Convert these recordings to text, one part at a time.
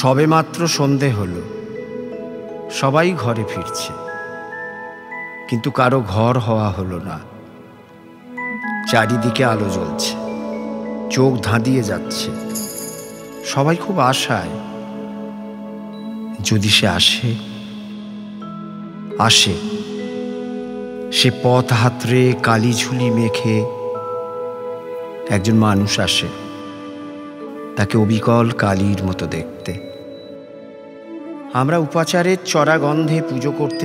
সবেমাত্র সন্ধে হলো, সবাই ঘরে ফিরছে, কিন্তু কারো ঘর হওয়া হলো না। চারিদিকে আলো জ্বলছে, চোখ ধাঁধিয়ে যাচ্ছে, সবাই খুব আশায়। যদি সে আসে, সে পথ হাতড়ে কালি ঝুলি মেখে একজন মানুষ আসে, তাকে অবিকল কালির মতো দেখতে। আমরা উপাচারের চড়া গন্ধে পুজো করতে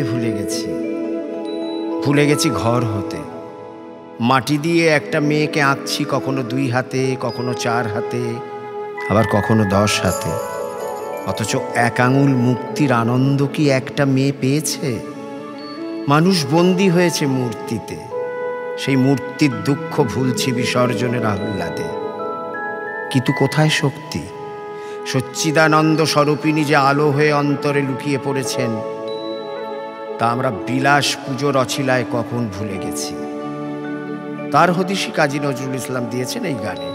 ভুলে গেছি ঘর হতে। মাটি দিয়ে একটা মেয়েকে আঁকছি, কখনো 2 হাতে, কখনো 4 হাতে, আবার কখনো 10 হাতে। অথচ 1 আঙুল মুক্তির আনন্দ কি একটা মেয়ে পেয়েছে? মানুষ বন্দী হয়েছে মূর্তিতে, সেই মূর্তির দুঃখ ভুলছি বিসর্জনের আহ্লাদে। কিন্তু কোথায় শক্তি? সচ্চিদানন্দ স্বরূপিণী যে আলো হয়ে অন্তরে লুকিয়ে পড়েছেন, তা আমরা বিলাস পুজোর অছিলায় কখন ভুলে গেছি। তার হদিশই কাজী নজরুল ইসলাম দিয়েছেন এই গানে।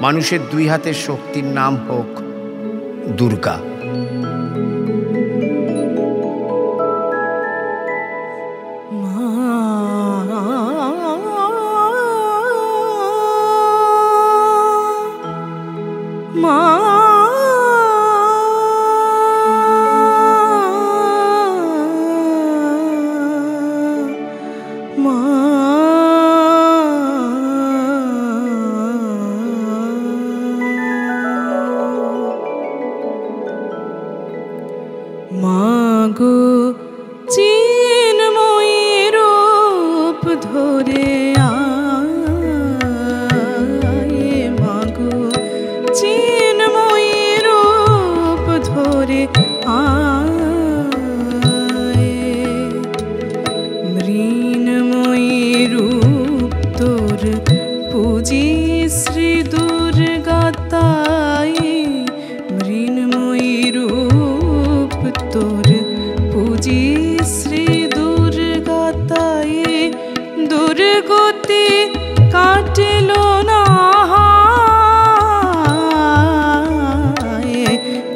মানুষের 2 হাতের শক্তির নাম হোক দুর্গা। মাগো চিন্ময়ী রূপ ধরে আয়ে, মাগো চিন্ময়ী রূপ ধরে আয়ে, মৃন্ময়ী রূপ তোর পূজি শ্রী দুর্গা তাই, মৃন্ময়ী রূপ তোর পূজি শ্রী দুর্গা তাই। দুর্গতি কাটিল না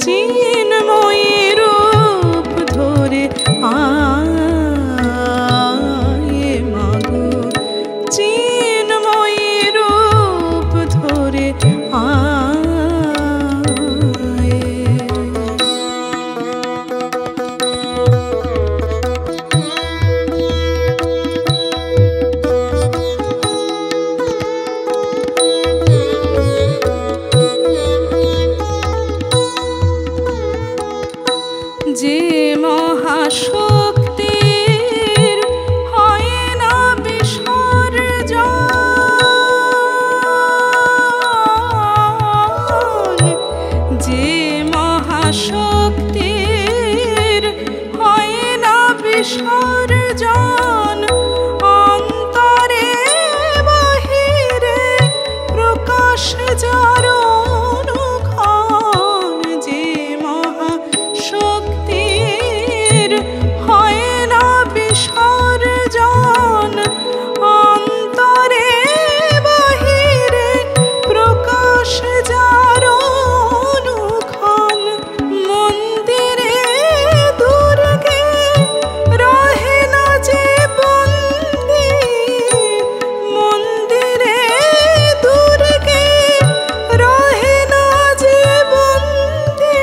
চিন্ময়ী রূপ ধরে আয়ে, মাগো চিন্ময়ী রূপ ধরে আয়ে। যে মহাশক্তির হয় না বিসর্জন, যে মহাশক্তির হয় না বিসর্জন, অন্তরে বাহিরে প্রকাশ যার অনুক্ষণ, যে মহাশক্তির হয় না বিসর্জন, অন্তরে বাহিরে প্রকাশ যার অনুক্ষণ। মন্দিরে দুর্গে রহে না যে বন্দী, মন্দিরে দুর্গে রহে না যে বন্দী,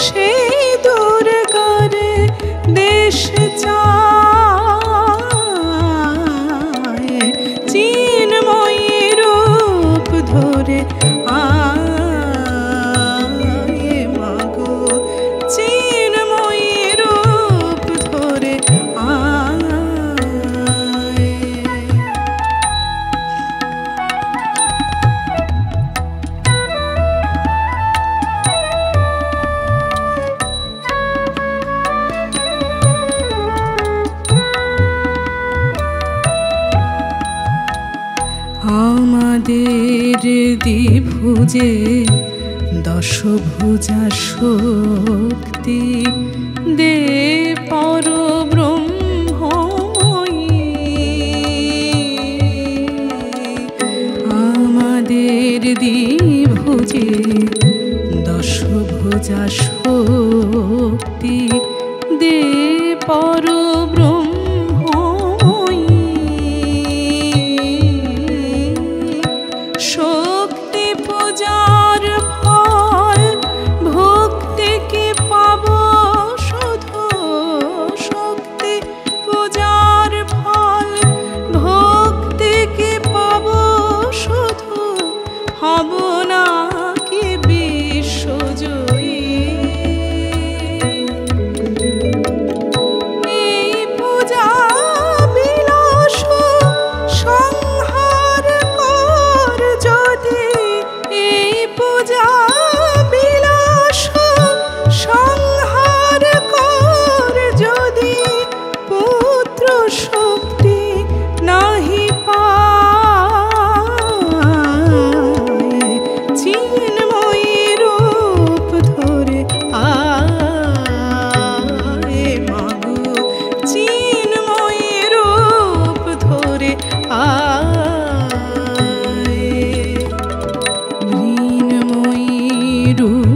সেই দুর্গার দেশ চায়, চিন্ময়ী রূপ ধরে আয়ে, মাগো চিন্ময়ী রূপ ধরে আয়ে। আমাদের দ্বিভুজে দশভুজা শক্তি দে পরব্রহ্মময়ী, আমাদের দ্বিভুজে দশভুজা পূজা শক্তি দে পরব্রহ্মময়ী শক্তি পূজার ফল ভক্তিকে পাব শুধু শক্তি পূজার ফল ভক্তিকে পাব শুধু হব না কি বিশ্বজয়ী এই পূজা বিলাস সংহার কর যদি এই পূজা বিলাস সংহার কর যদি পুত্র শক্তি নাহি পায় চিন্ময়ী রূপ ধরে আয় মাগো চিন্ময়ী রূপ ধরে আয় মৃন্ময়ী রূপ